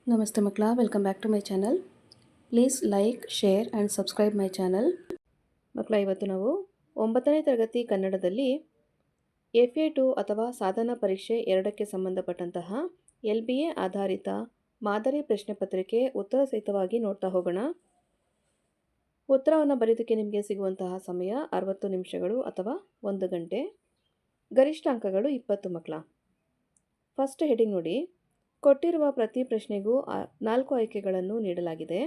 ನಮಸ್ತೆ ಮಕ್ಕಳ, welcome back to my channel. Please like, share and subscribe my channel. ಮಕ್ಕಳ, ಇವತ್ತು ನಾವು 9ನೇ ತರಗತಿ ಕನ್ನಡದಲ್ಲಿ FA2 ಅಥವಾ ಸಾಧನಾ ಪರೀಕ್ಷೆ 2ಕ್ಕೆ ಸಂಬಂಧಪಟ್ಟಂತಹ LBA ಆಧಾರಿತ ಮಾದರಿ ಪ್ರಶ್ನೆ ಪತ್ರಿಕೆ ಉತ್ತರ ಸಹಿತವಾಗಿ ನೋಡ್ತಾ ಹೋಗೋಣ. ಉತ್ತರವನ್ನು ಬರೆಯೋದಕ್ಕೆ ನಿಮಗೆ ಸಿಗುವಂತಹ ಸಮಯ 60 ನಿಮಿಷಗಳು ಅಥವಾ 1 ಗಂಟೆ. ಗರಿಷ್ಠ ಅಂಕಗಳು 20 ಮಕ್ಕಳ. ಫಸ್ಟ್ ಹೆಡಿಂಗ್ ನೋಡಿ. ಕೊಟ್ಟಿರುವ ಪ್ರತಿ ಪ್ರಶ್ನೆಗೂ 4 ಆಯ್ಕೆಗಳನ್ನು ನೀಡಲಾಗಿದೆ.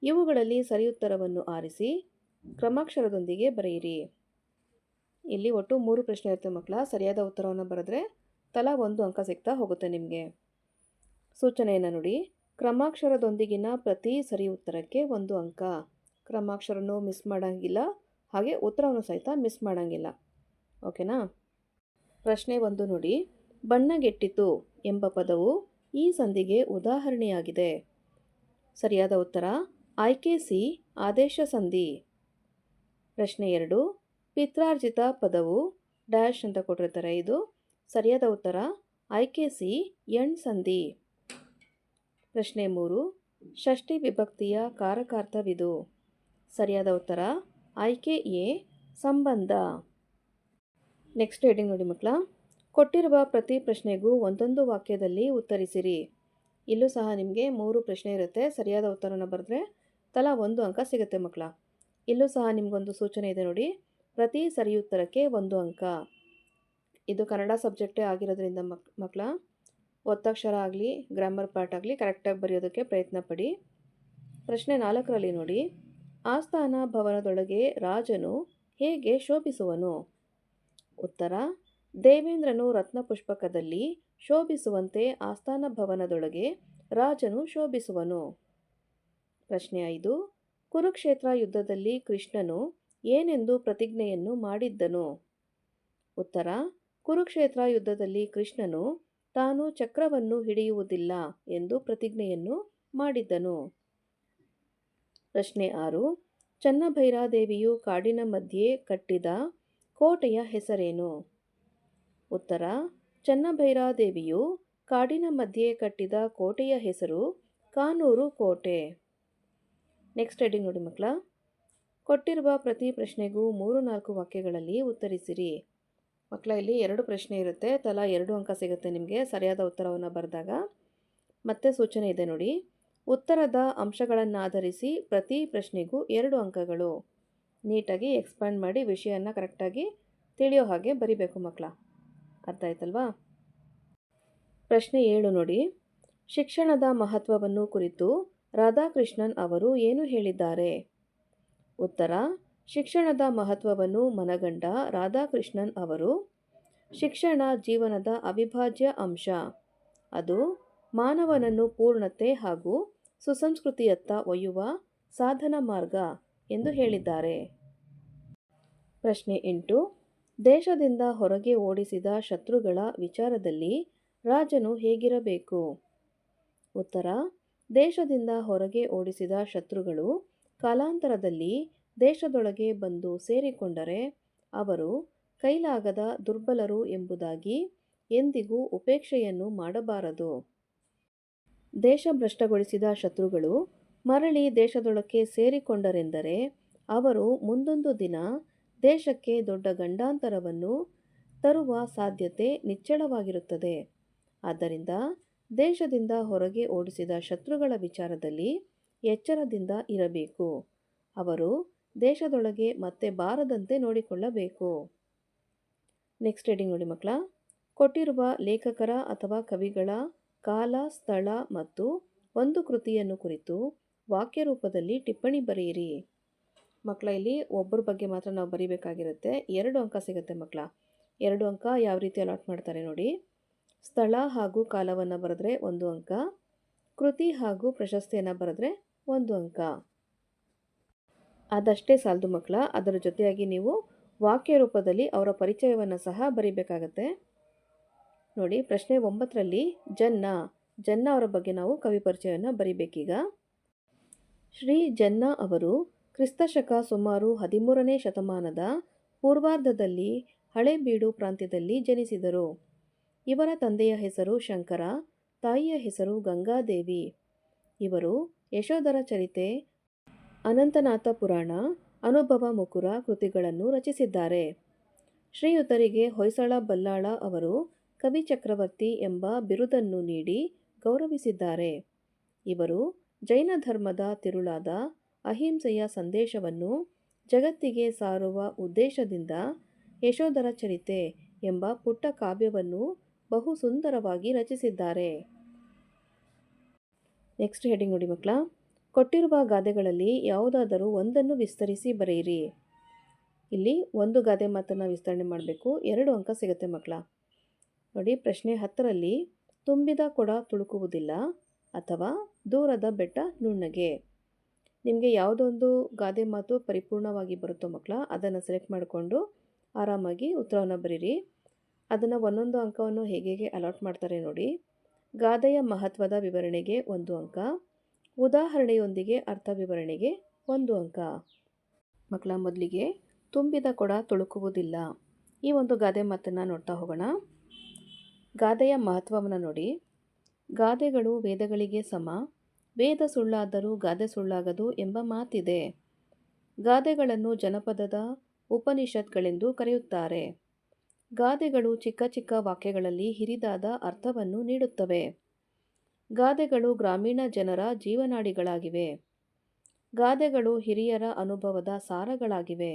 ಇವುಗಳಲ್ಲಿ ಸರಿ ಉತ್ತರವನ್ನು ಆರಿಸಿ ಕ್ರಮಾಕ್ಷರದೊಂದಿಗೆ ಬರೆಯಿರಿ. ಇಲ್ಲಿ ಒಟ್ಟು 3 ಪ್ರಶ್ನೆ ಇರುತ್ತೆ ಮಕ್ಕಳ. ಸರಿಯಾದ ಉತ್ತರವನ್ನು ಬರೆದ್ರೆ ತಲಾ 1 ಅಂಕ ಸಿಗ್ತಾ ಹೋಗುತ್ತೆ ನಿಮಗೆ. ಸೂಚನೆಯನ್ನು ನೋಡಿ. ಕ್ರಮಾಕ್ಷರದೊಂದಿಗಿನ ಪ್ರತಿ ಸರಿ ಉತ್ತರಕ್ಕೆ 1 ಅಂಕ. ಕ್ರಮಾಕ್ಷರನೂ ಮಿಸ್ ಮಾಡೋಂಗಿಲ್ಲ, ಹಾಗೆ ಉತ್ತರವನ್ನು ಸಹಿತ ಮಿಸ್ ಮಾಡೋಂಗಿಲ್ಲ. ಓಕೆನಾ? ಪ್ರಶ್ನೆ 1 ನೋಡಿ. ಬಣ್ಣಗೆಟ್ಟಿತು ಎಂಬ ಪದವು ಈ ಸಂಧಿಗೆ ಉದಾಹರಣೆಯಾಗಿದೆ. ಸರಿಯಾದ ಉತ್ತರ ಆಯ್ಕೆ ಸಿ, ಆದೇಶ ಸಂಧಿ. ಪ್ರಶ್ನೆ 2. ಪಿತ್ರಾರ್ಜಿತ ಪದವು ಡ್ಯಾಶ್ ಅಂತ ಕೊಟ್ಟಿರ್ತಾರೆ. ಇದು ಸರಿಯಾದ ಉತ್ತರ ಆಯ್ಕೆ ಸಿ, ಎಣ್ ಸಂಧಿ. ಪ್ರಶ್ನೆ 3. ಷಷ್ಠಿ ವಿಭಕ್ತಿಯ ಕಾರಕಾರ್ಥವಿದು. ಸರಿಯಾದ ಉತ್ತರ ಆಯ್ಕೆ ಎ, ಸಂಬಂಧ. ನೆಕ್ಸ್ಟ್ ಹೆಡಿಂಗ್ ನೋಡಿ ಮಕ್ಕಳ. ಕೊಟ್ಟಿರುವ ಪ್ರತಿ ಪ್ರಶ್ನೆಗೂ ಒಂದೊಂದು ವಾಕ್ಯದಲ್ಲಿ ಉತ್ತರಿಸಿರಿ. ಇಲ್ಲೂ ಸಹ ನಿಮಗೆ 3 ಪ್ರಶ್ನೆ ಇರುತ್ತೆ. ಸರಿಯಾದ ಉತ್ತರವನ್ನು ಬರೆದ್ರೆ ತಲಾ 1 ಅಂಕ ಸಿಗುತ್ತೆ ಮಕ್ಕಳ. ಇಲ್ಲೂ ಸಹ ನಿಮಗೊಂದು ಸೂಚನೆ ಇದೆ ನೋಡಿ. ಪ್ರತಿ ಸರಿ ಉತ್ತರಕ್ಕೆ 1 ಅಂಕ. ಇದು ಕನ್ನಡ ಸಬ್ಜೆಕ್ಟೇ ಆಗಿರೋದ್ರಿಂದ ಮಕ್ಕಳ ಒತ್ತಕ್ಷರ ಆಗಲಿ ಗ್ರಾಮರ್ ಪಾರ್ಟ್ ಆಗಲಿ ಕರೆಕ್ಟಾಗಿ ಬರೆಯೋದಕ್ಕೆ ಪ್ರಯತ್ನ ಪಡಿ. ಪ್ರಶ್ನೆ 4ರಲ್ಲಿ ನೋಡಿ. ಆಸ್ಥಾನ ಭವನದೊಳಗೆ ರಾಜನು ಹೇಗೆ ಶೋಭಿಸುವನು? ಉತ್ತರ ದೇವೇಂದ್ರನು ರತ್ನಪುಷ್ಪಕದಲ್ಲಿ ಶೋಭಿಸುವಂತೆ ಆಸ್ಥಾನ ಭವನದೊಳಗೆ ರಾಜನು ಶೋಭಿಸುವನು. ಪ್ರಶ್ನೆ 5. ಕುರುಕ್ಷೇತ್ರ ಯುದ್ಧದಲ್ಲಿ ಕೃಷ್ಣನು ಏನೆಂದು ಪ್ರತಿಜ್ಞೆಯನ್ನು ಮಾಡಿದ್ದನು? ಉತ್ತರ ಕುರುಕ್ಷೇತ್ರ ಯುದ್ಧದಲ್ಲಿ ಕೃಷ್ಣನು ತಾನು ಚಕ್ರವನ್ನು ಹಿಡಿಯುವುದಿಲ್ಲ ಎಂದು ಪ್ರತಿಜ್ಞೆಯನ್ನು ಮಾಡಿದ್ದನು. ಪ್ರಶ್ನೆ 6. ಚನ್ನಭೈರಾದೇವಿಯು ಕಾಡಿನ ಮಧ್ಯೆ ಕಟ್ಟಿದ ಕೋಟೆಯ ಹೆಸರೇನು? ಉತ್ತರ ಚನ್ನಭೈರಾದೇವಿಯು ಕಾಡಿನ ಮಧ್ಯೆ ಕಟ್ಟಿದ ಕೋಟೆಯ ಹೆಸರು ಕಾನೂರು ಕೋಟೆ. ನೆಕ್ಸ್ಟ್ ಹೆಡಿಂಗ್ ನೋಡಿ ಮಕ್ಕಳ. ಕೊಟ್ಟಿರುವ ಪ್ರತಿ ಪ್ರಶ್ನೆಗೂ 3-4 ವಾಕ್ಯಗಳಲ್ಲಿ ಉತ್ತರಿಸಿರಿ. ಮಕ್ಕಳ, ಇಲ್ಲಿ 2 ಪ್ರಶ್ನೆ ಇರುತ್ತೆ. ತಲಾ 2 ಅಂಕ ಸಿಗುತ್ತೆ ನಿಮಗೆ ಸರಿಯಾದ ಉತ್ತರವನ್ನು ಬರೆದಾಗ. ಮತ್ತೆ ಸೂಚನೆ ಇದೆ ನೋಡಿ. ಉತ್ತರದ ಅಂಶಗಳನ್ನಾಧರಿಸಿ ಪ್ರತಿ ಪ್ರಶ್ನೆಗೂ 2 ಅಂಕಗಳು. ನೀಟಾಗಿ ಎಕ್ಸ್ಪ್ಯಾಂಡ್ ಮಾಡಿ ವಿಷಯನ ಕರೆಕ್ಟಾಗಿ ತಿಳಿಯೋ ಹಾಗೆ ಬರಿಬೇಕು ಮಕ್ಕಳ. ಅರ್ಥ ಆಯ್ತಲ್ವಾ? ಪ್ರಶ್ನೆ 7 ನೋಡಿ. ಶಿಕ್ಷಣದ ಮಹತ್ವವನ್ನು ಕುರಿತು ರಾಧಾಕೃಷ್ಣನ್ ಅವರು ಏನು ಹೇಳಿದ್ದಾರೆ? ಉತ್ತರ ಶಿಕ್ಷಣದ ಮಹತ್ವವನ್ನು ಮನಗಂಡ ರಾಧಾಕೃಷ್ಣನ್ ಅವರು ಶಿಕ್ಷಣ ಜೀವನದ ಅವಿಭಾಜ್ಯ ಅಂಶ. ಅದು ಮಾನವನನ್ನು ಪೂರ್ಣತೆ ಹಾಗೂ ಸುಸಂಸ್ಕೃತಿಯತ್ತ ಒಯ್ಯುವ ಸಾಧನ ಮಾರ್ಗ ಎಂದು ಹೇಳಿದ್ದಾರೆ. ಪ್ರಶ್ನೆ 8. ದೇಶದಿಂದ ಹೊರಗೆ ಓಡಿಸಿದ ಶತ್ರುಗಳ ವಿಚಾರದಲ್ಲಿ ರಾಜನು ಹೇಗಿರಬೇಕು? ಉತ್ತರ ದೇಶದಿಂದ ಹೊರಗೆ ಓಡಿಸಿದ ಶತ್ರುಗಳು ಕಾಲಾಂತರದಲ್ಲಿ ದೇಶದೊಳಗೆ ಬಂದು ಸೇರಿಕೊಂಡರೆ ಅವರು ಕೈಲಾಗದ ದುರ್ಬಲರು ಎಂಬುದಾಗಿ ಎಂದಿಗೂ ಉಪೇಕ್ಷೆಯನ್ನು ಮಾಡಬಾರದು. ದೇಶಭ್ರಷ್ಟಗೊಳಿಸಿದ ಶತ್ರುಗಳು ಮರಳಿ ದೇಶದೊಳಕ್ಕೆ ಸೇರಿಕೊಂಡರೆಂದರೆ ಅವರು ಮುಂದೊಂದು ದಿನ ದೇಶಕ್ಕೆ ದೊಡ್ಡ ಗಂಡಾಂತರವನ್ನು ತರುವ ಸಾಧ್ಯತೆ ನಿಚ್ಚಳವಾಗಿರುತ್ತದೆ. ಆದ್ದರಿಂದ ದೇಶದಿಂದ ಹೊರಗೆ ಓಡಿಸಿದ ಶತ್ರುಗಳ ವಿಚಾರದಲ್ಲಿ ಎಚ್ಚರದಿಂದ ಇರಬೇಕು. ಅವರು ದೇಶದೊಳಗೆ ಮತ್ತೆ ಬಾರದಂತೆ ನೋಡಿಕೊಳ್ಳಬೇಕು. ನೆಕ್ಸ್ಟ್ ಹೆಡಿಂಗ್ ನೋಡಿ ಮಕ್ಕಳ. ಕೊಟ್ಟಿರುವ ಲೇಖಕರ ಅಥವಾ ಕವಿಗಳ ಕಾಲ, ಸ್ಥಳ ಮತ್ತು ಒಂದು ಕೃತಿಯನ್ನು ಕುರಿತು ವಾಕ್ಯ ರೂಪದಲ್ಲಿ ಟಿಪ್ಪಣಿ ಬರೆಯಿರಿ. ಮಕ್ಕಳ, ಇಲ್ಲಿ ಒಬ್ಬರ ಬಗ್ಗೆ ಮಾತ್ರ ನಾವು ಬರೀಬೇಕಾಗಿರುತ್ತೆ. 2 ಅಂಕ ಸಿಗುತ್ತೆ ಮಕ್ಕಳ. 2 ಅಂಕ ಯಾವ ರೀತಿ ಅಲಾಟ್ ಮಾಡ್ತಾರೆ ನೋಡಿ. ಸ್ಥಳ ಹಾಗೂ ಕಾಲವನ್ನು ಬರೆದ್ರೆ 1 ಅಂಕ, ಕೃತಿ ಹಾಗೂ ಪ್ರಶಸ್ತಿಯನ್ನು ಬರೆದ್ರೆ 1 ಅಂಕ. ಅದಷ್ಟೇ ಸಾಲದು ಮಕ್ಕಳ. ಅದರ ಜೊತೆಯಾಗಿ ನೀವು ವಾಕ್ಯ ರೂಪದಲ್ಲಿ ಅವರ ಪರಿಚಯವನ್ನು ಸಹ ಬರೀಬೇಕಾಗತ್ತೆ ನೋಡಿ. ಪ್ರಶ್ನೆ 9ರಲ್ಲಿ ಜನ್ನ ಅವರ ಬಗ್ಗೆ ನಾವು ಕವಿ ಪರಿಚಯವನ್ನು ಬರೀಬೇಕೀಗ. ಶ್ರೀ ಜನ್ನ ಅವರು ಕ್ರಿಸ್ತಶಕ ಸುಮಾರು 13ನೇ ಶತಮಾನದ ಪೂರ್ವಾರ್ಧದಲ್ಲಿ ಹಳೇಬೀಡು ಪ್ರಾಂತ್ಯದಲ್ಲಿ ಜನಿಸಿದರು. ಇವರ ತಂದೆಯ ಹೆಸರು ಶಂಕರ ತಾಯಿಯ ಹೆಸರು ಗಂಗಾದೇವಿ. ಇವರು ಯಶೋಧರ ಚರಿತೆ, ಅನಂತನಾಥ ಪುರಾಣ, ಅನುಭವ ಮುಕುರ ಕೃತಿಗಳನ್ನು ರಚಿಸಿದ್ದಾರೆ. ಶ್ರೀಯುತರಿಗೆ ಹೊಯ್ಸಳ ಬಲ್ಲಾಳ ಅವರು ಕವಿ ಚಕ್ರವರ್ತಿ ಎಂಬ ಬಿರುದನ್ನು ನೀಡಿ ಗೌರವಿಸಿದ್ದಾರೆ. ಇವರು ಜೈನ ಧರ್ಮದ ತಿರುಳಾದ ಅಹಿಂಸೆಯ ಸಂದೇಶವನ್ನು ಜಗತ್ತಿಗೆ ಸಾರುವ ಉದ್ದೇಶದಿಂದ ಯಶೋಧರ ಚರಿತೆ ಎಂಬ ಪುಟ್ಟ ಕಾವ್ಯವನ್ನು ಬಹು ಸುಂದರವಾಗಿ ರಚಿಸಿದ್ದಾರೆ. ನೆಕ್ಸ್ಟ್ ಹೆಡಿಂಗ್ ನೋಡಿ ಮಕ್ಕಳ. ಕೊಟ್ಟಿರುವ ಗಾದೆಗಳಲ್ಲಿ ಯಾವುದಾದರೂ ಒಂದನ್ನು ವಿಸ್ತರಿಸಿ ಬರೆಯಿರಿ. ಇಲ್ಲಿ ಒಂದು ಗಾದೆ ಮಾತನ್ನು ವಿಸ್ತರಣೆ ಮಾಡಬೇಕು. 2 ಅಂಕ ಸಿಗುತ್ತೆ ಮಕ್ಕಳ. ನೋಡಿ, ಪ್ರಶ್ನೆ 10ರಲ್ಲಿ ತುಂಬಿದ ಕೊಡ ತುಳುಕುವುದಿಲ್ಲ ಅಥವಾ ದೂರದ ಬೆಟ್ಟ ನುಣ್ಣಗೆ. ನಿಮಗೆ ಯಾವುದೊಂದು ಗಾದೆ ಮಾತು ಪರಿಪೂರ್ಣವಾಗಿ ಬರುತ್ತೋ ಮಕ್ಕಳ, ಅದನ್ನು ಸೆಲೆಕ್ಟ್ ಮಾಡಿಕೊಂಡು ಆರಾಮಾಗಿ ಉತ್ತರವನ್ನು ಬರೀರಿ. ಅದನ್ನು ಒಂದೊಂದು ಅಂಕವನ್ನು ಹೇಗೆ ಅಲಾಟ್ ಮಾಡ್ತಾರೆ ನೋಡಿ. ಗಾದೆಯ ಮಹತ್ವದ ವಿವರಣೆಗೆ 1 ಅಂಕ, ಉದಾಹರಣೆಯೊಂದಿಗೆ ಅರ್ಥ ವಿವರಣೆಗೆ 1 ಅಂಕ. ಮಕ್ಕಳ, ಮೊದಲಿಗೆ ತುಂಬಿದ ಕೊಡ ತುಳುಕುವುದಿಲ್ಲ ಈ ಒಂದು ಗಾದೆ ಮಾತನ್ನು ನೋಡ್ತಾ ಹೋಗೋಣ. ಗಾದೆಯ ಮಹತ್ವವನ್ನು ನೋಡಿ. ಗಾದೆಗಳು ವೇದಗಳಿಗೆ ಸಮ, ವೇದ ಸುಳ್ಳಾದರೂ ಗಾದೆ ಸುಳ್ಳಾಗದು ಎಂಬ ಮಾತಿದೆ. ಗಾದೆಗಳನ್ನು ಜನಪದದ ಉಪನಿಷತ್ಗಳೆಂದು ಕರೆಯುತ್ತಾರೆ. ಗಾದೆಗಳು ಚಿಕ್ಕ ಚಿಕ್ಕ ವಾಕ್ಯಗಳಲ್ಲಿ ಹಿರಿದಾದ ಅರ್ಥವನ್ನು ನೀಡುತ್ತವೆ. ಗಾದೆಗಳು ಗ್ರಾಮೀಣ ಜನರ ಜೀವನಾಡಿಗಳಾಗಿವೆ. ಗಾದೆಗಳು ಹಿರಿಯರ ಅನುಭವದ ಸಾರಗಳಾಗಿವೆ.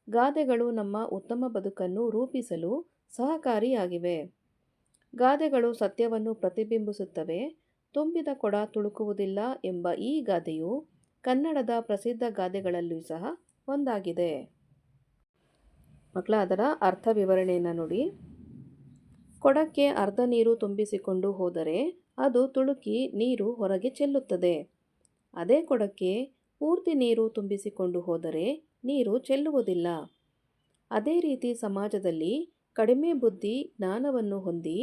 ಗಾದೆಗಳು ನಮ್ಮ ಉತ್ತಮ ಬದುಕನ್ನು ರೂಪಿಸಲು ಸಹಕಾರಿಯಾಗಿವೆ. ಗಾದೆಗಳು ಸತ್ಯವನ್ನು ಪ್ರತಿಬಿಂಬಿಸುತ್ತವೆ. ತುಂಬಿದ ಕೊಡ ತುಳುಕುವುದಿಲ್ಲ ಎಂಬ ಈ ಗಾದೆಯು ಕನ್ನಡದ ಪ್ರಸಿದ್ಧ ಗಾದೆಗಳಲ್ಲೂ ಸಹ ಒಂದಾಗಿದೆ. ಮಕ್ಕಳ, ಅದರ ಅರ್ಥ ವಿವರಣೆಯನ್ನು ನೋಡಿ. ಕೊಡಕ್ಕೆ ಅರ್ಧ ನೀರು ತುಂಬಿಸಿಕೊಂಡು ಹೋದರೆ ಅದು ತುಳುಕಿ ನೀರು ಹೊರಗೆ ಚೆಲ್ಲುತ್ತದೆ. ಅದೇ ಕೊಡಕ್ಕೆ ಪೂರ್ತಿ ನೀರು ತುಂಬಿಸಿಕೊಂಡು ಹೋದರೆ ನೀರು ಚೆಲ್ಲುವುದಿಲ್ಲ. ಅದೇ ರೀತಿ ಸಮಾಜದಲ್ಲಿ ಕಡಿಮೆ ಬುದ್ಧಿ ಜ್ಞಾನವನ್ನು ಹೊಂದಿ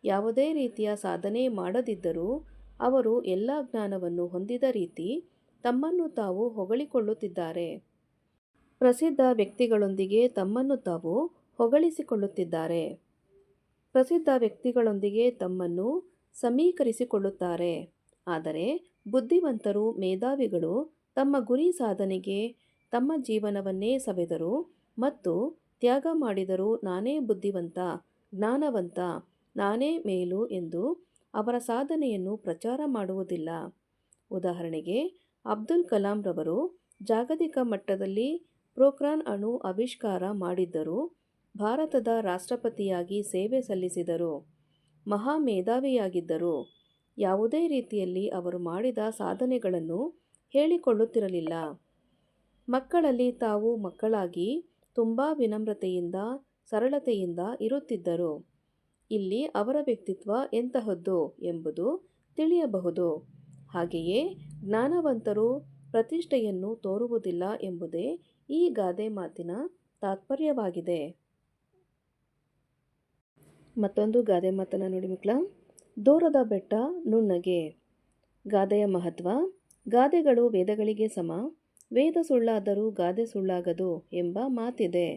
ಯಾವುದೇ ರೀತಿಯ ಸಾಧನೆ ಮಾಡದಿದ್ದರೂ ಅವರು ಎಲ್ಲ ಜ್ಞಾನವನ್ನು ಹೊಂದಿದ ರೀತಿ ತಮ್ಮನ್ನು ತಾವು ಹೊಗಳಿಕೊಳ್ಳುತ್ತಿದ್ದಾರೆ. ಪ್ರಸಿದ್ಧ ವ್ಯಕ್ತಿಗಳೊಂದಿಗೆ ತಮ್ಮನ್ನು ತಾವು ಹೊಗಳಿಸಿಕೊಳ್ಳುತ್ತಿದ್ದಾರೆ. ಪ್ರಸಿದ್ಧ ವ್ಯಕ್ತಿಗಳೊಂದಿಗೆ ತಮ್ಮನ್ನು ಸಮೀಕರಿಸಿಕೊಳ್ಳುತ್ತಾರೆ. ಆದರೆ ಬುದ್ಧಿವಂತರು, ಮೇಧಾವಿಗಳು ತಮ್ಮ ಗುರಿ ಸಾಧನೆಗೆ ತಮ್ಮ ಜೀವನವನ್ನೇ ಸವೆದರು ಮತ್ತು ತ್ಯಾಗ ಮಾಡಿದರೂ ನಾನೇ ಬುದ್ಧಿವಂತ, ಜ್ಞಾನವಂತ, ನಾನೇ ಮೇಲು ಎಂದು ಅವರ ಸಾಧನೆಯನ್ನು ಪ್ರಚಾರ ಮಾಡುವುದಿಲ್ಲ. ಉದಾಹರಣೆಗೆ, ಅಬ್ದುಲ್ ಕಲಾಂ ರವರು ಜಾಗತಿಕ ಮಟ್ಟದಲ್ಲಿ ಪೋಖ್ರಾನ್ ಅಣು ಆವಿಷ್ಕಾರ ಮಾಡಿದ್ದರು, ಭಾರತದ ರಾಷ್ಟ್ರಪತಿಯಾಗಿ ಸೇವೆ ಸಲ್ಲಿಸಿದರು, ಮಹಾ ಮೇಧಾವಿಯಾಗಿದ್ದರು. ಯಾವುದೇ ರೀತಿಯಲ್ಲಿ ಅವರು ಮಾಡಿದ ಸಾಧನೆಗಳನ್ನು ಹೇಳಿಕೊಳ್ಳುತ್ತಿರಲಿಲ್ಲ. ಮಕ್ಕಳಲ್ಲಿ ತಾವು ಮಕ್ಕಳಾಗಿ ತುಂಬ ವಿನಮ್ರತೆಯಿಂದ, ಸರಳತೆಯಿಂದ ಇರುತ್ತಿದ್ದರು. ಇಲ್ಲಿ ಅವರ ವ್ಯಕ್ತಿತ್ವ ಎಂತಹದ್ದು ಎಂಬುದು ತಿಳಿಯಬಹುದು. ಹಾಗೆಯೇ ಜ್ಞಾನವಂತರು ಪ್ರತಿಷ್ಠೆಯನ್ನು ತೋರುವುದಿಲ್ಲ ಎಂಬುದೇ ಈ ಗಾದೆ ಮಾತಿನ ತಾತ್ಪರ್ಯವಾಗಿದೆ. ಮತ್ತೊಂದು ಗಾದೆ ಮಾತನ್ನು ನೋಡಿ ಮಕ್ಕಳ. ದೂರದ ಬೆಟ್ಟ ನುಣ್ಣಗೆ. ಗಾದೆಯ ಮಹತ್ವ. ಗಾದೆಗಳು ವೇದಗಳಿಗೆ ಸಮ, ವೇದ ಸುಳ್ಳಾದರೂ ಗಾದೆ ಸುಳ್ಳಾಗದು ಎಂಬ ಮಾತಿದೆ.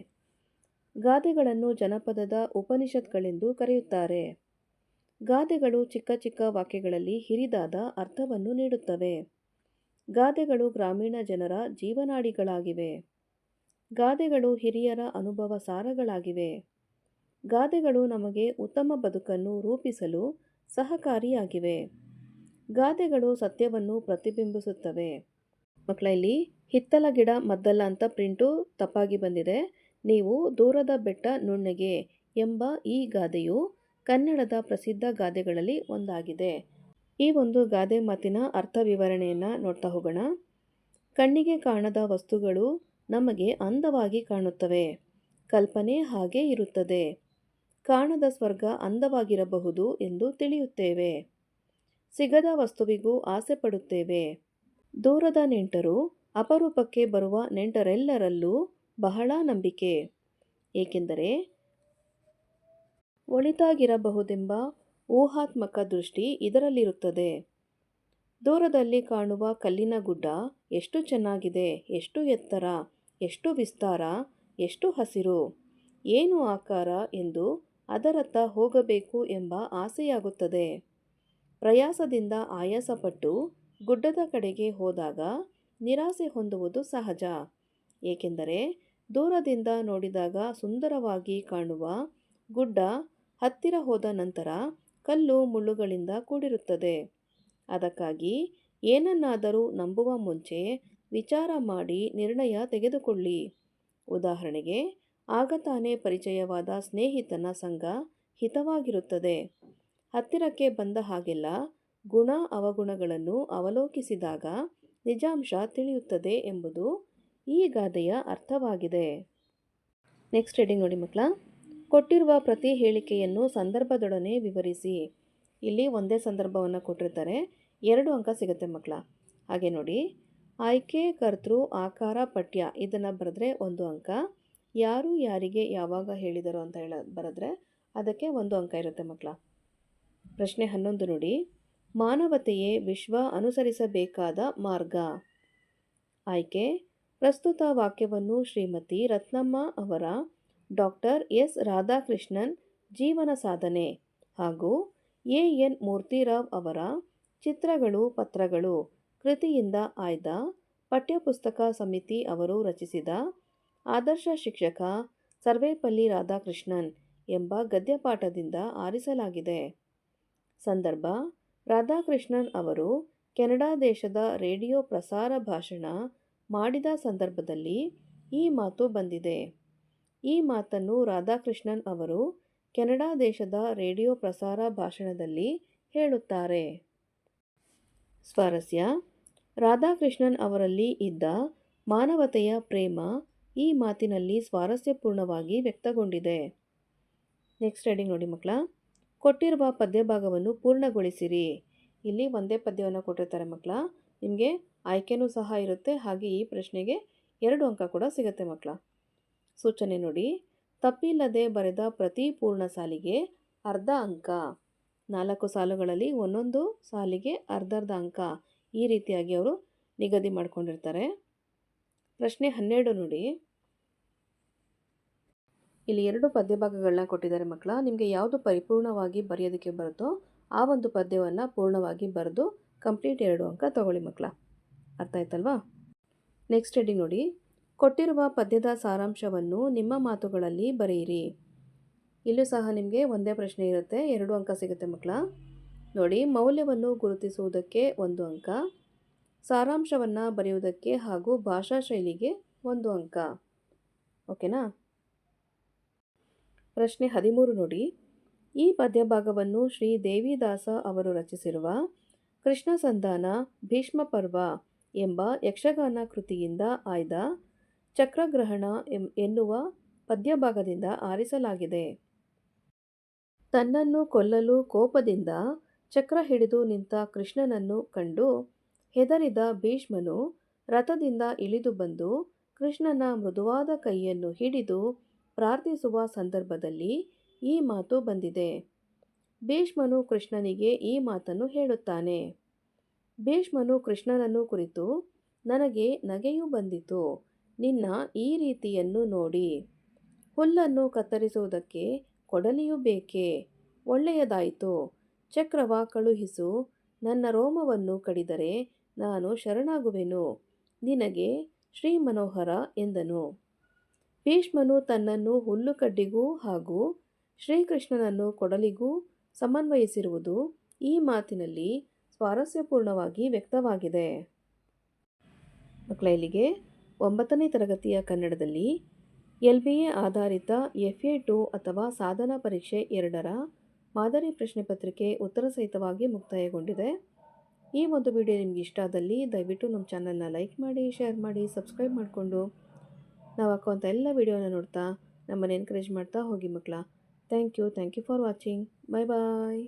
ಗಾದೆಗಳನ್ನು ಜನಪದದ ಉಪನಿಷತ್ಗಳೆಂದು ಕರೆಯುತ್ತಾರೆ. ಗಾದೆಗಳು ಚಿಕ್ಕ ಚಿಕ್ಕ ವಾಕ್ಯಗಳಲ್ಲಿ ಹಿರಿದಾದ ಅರ್ಥವನ್ನು ನೀಡುತ್ತವೆ. ಗಾದೆಗಳು ಗ್ರಾಮೀಣ ಜನರ ಜೀವನಾಡಿಗಳಾಗಿವೆ. ಗಾದೆಗಳು ಹಿರಿಯರ ಅನುಭವ ಸಾರಗಳಾಗಿವೆ. ಗಾದೆಗಳು ನಮಗೆ ಉತ್ತಮ ಬದುಕನ್ನು ರೂಪಿಸಲು ಸಹಕಾರಿಯಾಗಿವೆ. ಗಾದೆಗಳು ಸತ್ಯವನ್ನು ಪ್ರತಿಬಿಂಬಿಸುತ್ತವೆ. ಮಕ್ಕಳ, ಇಲ್ಲಿ ಹಿತ್ತಲ ಗಿಡ ಮದ್ದಲ್ಲ ಅಂತ ಪ್ರಿಂಟು ತಪ್ಪಾಗಿ ಬಂದಿದೆ. ನೀವು ದೂರದ ಬೆಟ್ಟ ನುಣ್ಣಗೆ ಎಂಬ ಈ ಗಾದೆಯು ಕನ್ನಡದ ಪ್ರಸಿದ್ಧ ಗಾದೆಗಳಲ್ಲಿ ಒಂದಾಗಿದೆ. ಈ ಒಂದು ಗಾದೆ ಮಾತಿನ ಅರ್ಥ ವಿವರಣೆಯನ್ನು ನೋಡ್ತಾ ಹೋಗೋಣ. ಕಣ್ಣಿಗೆ ಕಾಣದ ವಸ್ತುಗಳು ನಮಗೆ ಅಂದವಾಗಿ ಕಾಣುತ್ತವೆ. ಕಲ್ಪನೆ ಹಾಗೇ ಇರುತ್ತದೆ. ಕಾಣದ ಸ್ವರ್ಗ ಅಂದವಾಗಿರಬಹುದು ಎಂದು ತಿಳಿಯುತ್ತೇವೆ. ಸಿಗದ ವಸ್ತುವಿಗೂ ಆಸೆ ಪಡುತ್ತೇವೆ. ದೂರದ ನೆಂಟರು ಅಪರೂಪಕ್ಕೆ ಬರುವ ನೆಂಟರೆಲ್ಲರಲ್ಲೂ ಬಹಳ ನಂಬಿಕೆ, ಏಕೆಂದರೆ ಒಳಿತಾಗಿರಬಹುದೆಂಬ ಊಹಾತ್ಮಕ ದೃಷ್ಟಿ ಇದರಲ್ಲಿರುತ್ತದೆ. ದೂರದಲ್ಲಿ ಕಾಣುವ ಕಲ್ಲಿನ ಗುಡ್ಡ ಎಷ್ಟು ಚೆನ್ನಾಗಿದೆ, ಎಷ್ಟು ಎತ್ತರ, ಎಷ್ಟು ವಿಸ್ತಾರ, ಎಷ್ಟು ಹಸಿರು, ಏನು ಆಕಾರ ಎಂದು ಅದರತ್ತ ಹೋಗಬೇಕು ಎಂಬ ಆಸೆಯಾಗುತ್ತದೆ. ಪ್ರಯಾಸದಿಂದ ಆಯಾಸಪಟ್ಟು ಗುಡ್ಡದ ಕಡೆಗೆ ಹೋದಾಗ ನಿರಾಸೆ ಹೊಂದುವುದು ಸಹಜ. ಏಕೆಂದರೆ ದೂರದಿಂದ ನೋಡಿದಾಗ ಸುಂದರವಾಗಿ ಕಾಣುವ ಗುಡ್ಡ ಹತ್ತಿರ ಹೋದ ನಂತರ ಕಲ್ಲು ಮುಳ್ಳುಗಳಿಂದ ಕೂಡಿರುತ್ತದೆ. ಅದಕ್ಕಾಗಿ ಏನನ್ನಾದರೂ ನಂಬುವ ಮುಂಚೆ ವಿಚಾರ ಮಾಡಿ ನಿರ್ಣಯ ತೆಗೆದುಕೊಳ್ಳಿ. ಉದಾಹರಣೆಗೆ, ಆಗ ತಾನೇ ಪರಿಚಯವಾದ ಸ್ನೇಹಿತನ ಸಂಗ ಹಿತವಾಗಿರುತ್ತದೆ. ಹತ್ತಿರಕ್ಕೆ ಬಂದ ಹಾಗೆಲ್ಲ ಗುಣ ಅವಗುಣಗಳನ್ನು ಅವಲೋಕಿಸಿದಾಗ ನಿಜಾಂಶ ತಿಳಿಯುತ್ತದೆ ಎಂಬುದು ಈ ಗಾದೆಯ ಅರ್ಥವಾಗಿದೆ. ನೆಕ್ಸ್ಟ್ ರೀಡಿಂಗ್ ನೋಡಿ ಮಕ್ಕಳ. ಕೊಟ್ಟಿರುವ ಪ್ರತಿ ಹೇಳಿಕೆಯನ್ನು ಸಂದರ್ಭದೊಡನೆ ವಿವರಿಸಿ. ಇಲ್ಲಿ ಒಂದೇ ಸಂದರ್ಭವನ್ನು ಕೊಟ್ಟಿರ್ತಾರೆ, 2 ಅಂಕ ಸಿಗುತ್ತೆ ಮಕ್ಕಳ. ಹಾಗೆ ನೋಡಿ, ಆಯ್ಕೆ, ಕರ್ತೃ, ಆಕಾರ, ಪಠ್ಯ ಇದನ್ನು ಬರೆದ್ರೆ 1 ಅಂಕ. ಯಾರು ಯಾರಿಗೆ ಯಾವಾಗ ಹೇಳಿದರು ಅಂತ ಬರೆದ್ರೆ ಅದಕ್ಕೆ 1 ಅಂಕ ಇರುತ್ತೆ ಮಕ್ಕಳ. ಪ್ರಶ್ನೆ 11 ನೋಡಿ, ಮಾನವತೆಯೇ ವಿಶ್ವ ಅನುಸರಿಸಬೇಕಾದ ಮಾರ್ಗ. ಆಯ್ಕೆ, ಪ್ರಸ್ತುತ ವಾಕ್ಯವನ್ನು ಶ್ರೀಮತಿ ರತ್ನಮ್ಮ ಅವರ ಡಾಕ್ಟರ್ ಎಸ್ ರಾಧಾಕೃಷ್ಣನ್ ಜೀವನ ಸಾಧನೆ ಹಾಗೂ ಎನ್ ಮೂರ್ತಿರಾವ್ ಅವರ ಚಿತ್ರಗಳು ಪತ್ರಗಳು ಕೃತಿಯಿಂದ ಆಯ್ದ ಪಠ್ಯಪುಸ್ತಕ ಸಮಿತಿ ಅವರು ರಚಿಸಿದ ಆದರ್ಶ ಶಿಕ್ಷಕ ಸರ್ವೇಪಲ್ಲಿ ರಾಧಾಕೃಷ್ಣನ್ ಎಂಬ ಗದ್ಯಪಾಠದಿಂದ ಆರಿಸಲಾಗಿದೆ. ಸಂದರ್ಭ, ರಾಧಾಕೃಷ್ಣನ್ ಅವರು ಕೆನಡಾ ದೇಶದ ರೇಡಿಯೋ ಪ್ರಸಾರ ಭಾಷಣ ಮಾಡಿದ ಸಂದರ್ಭದಲ್ಲಿ ಈ ಮಾತು ಬಂದಿದೆ. ಈ ಮಾತನ್ನು ರಾಧಾಕೃಷ್ಣನ್ ಅವರು ಕೆನಡಾ ದೇಶದ ರೇಡಿಯೋ ಪ್ರಸಾರ ಭಾಷಣದಲ್ಲಿ ಹೇಳುತ್ತಾರೆ. ಸ್ವಾರಸ್ಯ, ರಾಧಾಕೃಷ್ಣನ್ ಅವರಲ್ಲಿ ಇದ್ದ ಮಾನವತೆಯ ಪ್ರೇಮ ಈ ಮಾತಿನಲ್ಲಿ ಸ್ವಾರಸ್ಯಪೂರ್ಣವಾಗಿ ವ್ಯಕ್ತಗೊಂಡಿದೆ. ನೆಕ್ಸ್ಟ್ ರೀಡಿಂಗ್ ನೋಡಿ ಮಕ್ಕಳ. ಕೊಟ್ಟಿರುವ ಪದ್ಯಭಾಗವನ್ನು ಪೂರ್ಣಗೊಳಿಸಿರಿ. ಇಲ್ಲಿ ಒಂದೇ ಪದ್ಯವನ್ನು ಕೊಟ್ಟಿರ್ತಾರೆ ಮಕ್ಕಳ. ನಿಮಗೆ ಆಯ್ಕೆನೂ ಸಹ ಇರುತ್ತೆ, ಹಾಗೆ ಈ ಪ್ರಶ್ನೆಗೆ 2 ಅಂಕ ಕೂಡ ಸಿಗುತ್ತೆ ಮಕ್ಕಳ. ಸೂಚನೆ ನೋಡಿ, ತಪ್ಪಿಲ್ಲದೆ ಬರೆದ ಪ್ರತಿ ಪೂರ್ಣ ಸಾಲಿಗೆ ಅರ್ಧ ಅಂಕ. 4 ಸಾಲುಗಳಲ್ಲಿ ಒಂದೊಂದು ಸಾಲಿಗೆ ಅರ್ಧ ಅಂಕ, ಈ ರೀತಿಯಾಗಿ ಅವರು ನಿಗದಿ ಮಾಡಿಕೊಂಡಿರ್ತಾರೆ. ಪ್ರಶ್ನೆ 12 ನೋಡಿ, ಇಲ್ಲಿ 2 ಪದ್ಯಭಾಗಗಳನ್ನ ಕೊಟ್ಟಿದ್ದಾರೆ ಮಕ್ಕಳ. ನಿಮಗೆ ಯಾವುದು ಪರಿಪೂರ್ಣವಾಗಿ ಬರೆಯೋದಕ್ಕೆ ಬರುತ್ತೋ ಆ ಒಂದು ಪದ್ಯವನ್ನು ಪೂರ್ಣವಾಗಿ ಬರೆದು ಕಂಪ್ಲೀಟ್ 2 ಅಂಕ ತಗೊಳ್ಳಿ ಮಕ್ಕಳ. ಅರ್ಥ ಆಯ್ತಲ್ವಾ? ನೆಕ್ಸ್ಟ್ ರೀಡಿಂಗ್ ನೋಡಿ, ಕೊಟ್ಟಿರುವ ಪದ್ಯದ ಸಾರಾಂಶವನ್ನು ನಿಮ್ಮ ಮಾತುಗಳಲ್ಲಿ ಬರೆಯಿರಿ. ಇಲ್ಲೂ ಸಹ ನಿಮಗೆ ಒಂದೇ ಪ್ರಶ್ನೆ ಇರುತ್ತೆ, 2 ಅಂಕ ಸಿಗುತ್ತೆ ಮಕ್ಕಳ. ನೋಡಿ, ಮೌಲ್ಯವನ್ನು ಗುರುತಿಸುವುದಕ್ಕೆ 1 ಅಂಕ, ಸಾರಾಂಶವನ್ನು ಬರೆಯುವುದಕ್ಕೆ ಹಾಗೂ ಭಾಷಾ ಶೈಲಿಗೆ 1 ಅಂಕ. ಓಕೆನಾ? ಪ್ರಶ್ನೆ 13 ನೋಡಿ, ಈ ಪದ್ಯಭಾಗವನ್ನು ಶ್ರೀ ದೇವಿದಾಸ ಅವರು ರಚಿಸಿರುವ ಕೃಷ್ಣ ಸಂಧಾನ ಭೀಷ್ಮ ಪರ್ವ ಎಂಬ ಯಕ್ಷಗಾನ ಕೃತಿಯಿಂದ ಆಯ್ದ ಚಕ್ರಗ್ರಹಣ ಎನ್ನುವ ಪದ್ಯಭಾಗದಿಂದ ಆರಿಸಲಾಗಿದೆ. ತನ್ನನ್ನು ಕೊಲ್ಲಲು ಕೋಪದಿಂದ ಚಕ್ರ ಹಿಡಿದು ನಿಂತ ಕೃಷ್ಣನನ್ನು ಕಂಡು ಹೆದರಿದ ಭೀಷ್ಮನು ರಥದಿಂದ ಇಳಿದು ಬಂದು ಕೃಷ್ಣನ ಮೃದುವಾದ ಕೈಯನ್ನು ಹಿಡಿದು ಪ್ರಾರ್ಥಿಸುವ ಸಂದರ್ಭದಲ್ಲಿ ಈ ಮಾತು ಬಂದಿದೆ. ಭೀಷ್ಮನು ಕೃಷ್ಣನಿಗೆ ಈ ಮಾತನ್ನು ಹೇಳುತ್ತಾನೆ. ಭೀಷ್ಮನು ಕೃಷ್ಣನನ್ನು ಕುರಿತು, ನನಗೆ ನಗೆಯು ಬಂದಿತು ನಿನ್ನ ಈ ರೀತಿಯನ್ನು ನೋಡಿ. ಹುಲ್ಲನ್ನು ಕತ್ತರಿಸುವುದಕ್ಕೆ ಕೊಡಲಿಯು ಬೇಕೇ? ಒಳ್ಳೆಯದಾಯಿತು, ಚಕ್ರವ ಕಳುಹಿಸು. ನನ್ನ ರೋಮವನ್ನು ಕಡಿದರೆ ನಾನು ಶರಣಾಗುವೆನು ನಿನಗೆ ಶ್ರೀ ಮನೋಹರ ಎಂದನು. ಭೀಷ್ಮನು ತನ್ನನ್ನು ಹುಲ್ಲುಕಡ್ಡಿಗೂ ಹಾಗೂ ಶ್ರೀಕೃಷ್ಣನನ್ನು ಕೊಡಲಿಗೂ ಸಮನ್ವಯಿಸಿರುವುದು ಈ ಮಾತಿನಲ್ಲಿ ಸ್ವಾರಸ್ಯಪೂರ್ಣವಾಗಿ ವ್ಯಕ್ತವಾಗಿದೆ. ಮಕ್ಕಳ, ಇಲ್ಲಿಗೆ 9ನೇ ತರಗತಿಯ ಕನ್ನಡದಲ್ಲಿ LBA ಆಧಾರಿತ FA2 ಅಥವಾ ಸಾಧನಾ ಪರೀಕ್ಷೆ 2ರ ಮಾದರಿ ಪ್ರಶ್ನೆ ಪತ್ರಿಕೆ ಉತ್ತರ ಸಹಿತವಾಗಿ ಮುಕ್ತಾಯಗೊಂಡಿದೆ. ಈ ಒಂದು ವಿಡಿಯೋ ನಿಮಗೆ ಇಷ್ಟ ಆದಲ್ಲಿ ದಯವಿಟ್ಟು ನಮ್ಮ ಚಾನಲ್ನ ಲೈಕ್ ಮಾಡಿ, ಶೇರ್ ಮಾಡಿ, ಸಬ್ಸ್ಕ್ರೈಬ್ ಮಾಡಿಕೊಂಡು ನಾವು ಹಾಕುವಂಥ ಎಲ್ಲ ವಿಡಿಯೋನ ನೋಡ್ತಾ ನಮ್ಮನ್ನು ಎನ್ಕರೇಜ್ ಮಾಡ್ತಾ ಹೋಗಿ ಮಕ್ಕಳ. Thank you for watching. Bye bye.